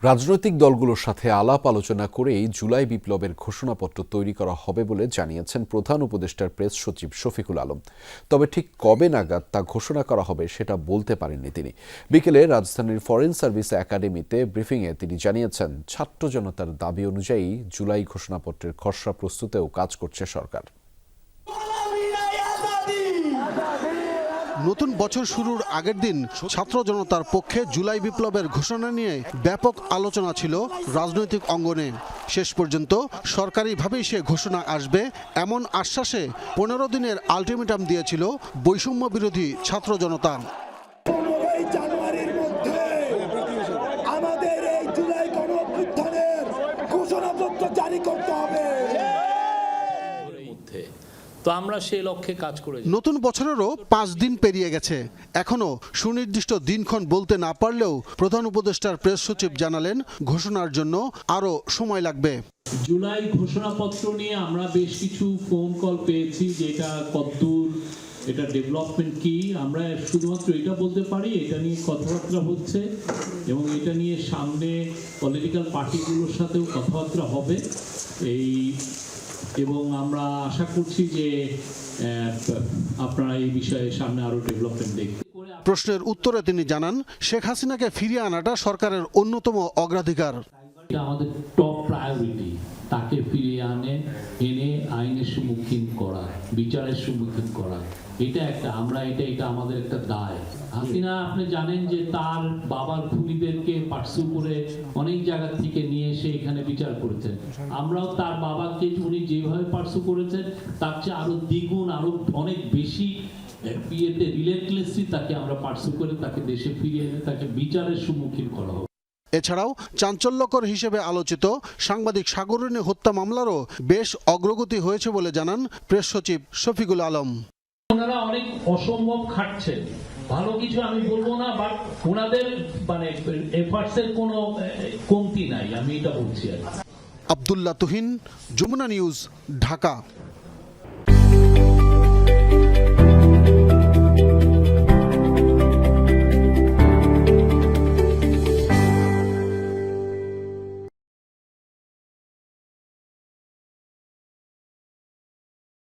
রাজনৈতিক দলগুলোর সাথে আলাপ আলোচনা করেই জুলাই বিপ্লবের ঘোষণাপত্র তৈরি করা হবে বলে জানিয়েছেন প্রধান উপদেষ্টার প্রেস সচিব শফিকুল আলম। তবে ঠিক কবে নাগাদ তা ঘোষণা করা হবে সেটা বলতে পারেননি তিনি। বিকেলে রাজধানীর ফরেন সার্ভিস একাডেমিতে ব্রিফিংয়ে তিনি জানিয়েছেন, ছাত্র জনতার দাবি অনুযায়ী জুলাই ঘোষণাপত্রের খসড়া প্রস্তুতেও কাজ করছে সরকার। নতুন বছর শুরুর আগের দিন ছাত্র জনতার পক্ষে জুলাই বিপ্লবের ঘোষণা নিয়ে ব্যাপক আলোচনা ছিল রাজনৈতিক অঙ্গনে। শেষ পর্যন্ত সরকারিভাবেই সে ঘোষণা আসবে এমন আশ্বাসে 15 দিনের আলটিমেটাম দিয়েছিল বৈষম্য বিরোধী ছাত্র জনতা। জানুয়ারির মধ্যে আমাদের এই জুলাই গণঅভ্যুত্থানের ঘোষণাপত্র জারি করতে হবে। তো আমরা সেই লক্ষ্যে কাজ করে নতুন বছরেরও 5 দিন পেরিয়ে গেছে, এখনো সুনির্দিষ্ট দিনক্ষণ বলতে না পারলেও প্রধান উপদেষ্টার প্রেস সচিব জানালেন ঘোষণার জন্য আরো সময় লাগবে। জুলাই ঘোষণাপত্র নিয়ে আমরা বেশ কিছু ফোন কল পেয়েছি, যেটা কতদূর, এটা ডেভেলপমেন্ট কি, আমরা শুধুমাত্র এটা বলতে পারি এটা নিয়ে কথাবার্তা হচ্ছে এবং এটা নিয়ে সামনে পলিটিক্যাল পার্টিগুলোর সাথেও কথাবার্তা হবে এবং আমরা আশা করছি যে আপনারা এই বিষয়ে সামনে আরো ডেভেলপমেন্ট দেখবেন। প্রশ্নের উত্তরে তিনি জানান, শেখ হাসিনাকে ফিরিয়ে আনাটা সরকারের অন্যতম অগ্রাধিকার। এটা আমাদের টপ প্রায়োরিটি, তাকে ফিরিয়ে এনে আইনের সম্মুখীন করা, বিচারের সম্মুখীন করা, এটা আমাদের একটা দায়। হাসিনা আপনি জানেন যে তার বাবার খুনিদেরকে পার্সু করে অনেক জায়গা থেকে নিয়ে এসে এখানে বিচার করেছেন। আমরাও তার বাবাকে উনি যেভাবে পার্সু করেছেন তার চেয়ে আরো দ্বিগুণ, আরো অনেক বেশি রিলেটলেসলি তাকে আমরা পার্সু করে তাকে দেশে ফিরিয়ে এনে তাকে বিচারের সম্মুখীন করা হবে। এছাড়াও চাঞ্চল্যকর হিসেবে আলোচিত সাংবাদিক সাগরিনী হত্যা মামলারও বেশ অগ্রগতি হয়েছে বলে জানান প্রেস সচিব শফিকুল আলম। ওনারা অনেক অসম্ভব খাটছেন, ভালো কিছু আমি বলবো না, বাট ওনাদের এফার্টসের কোনো কমতি নাই, আমি এটা বলছি। আব্দুল্লাহ তুহিন, যমুনা নিউজ, ঢাকা।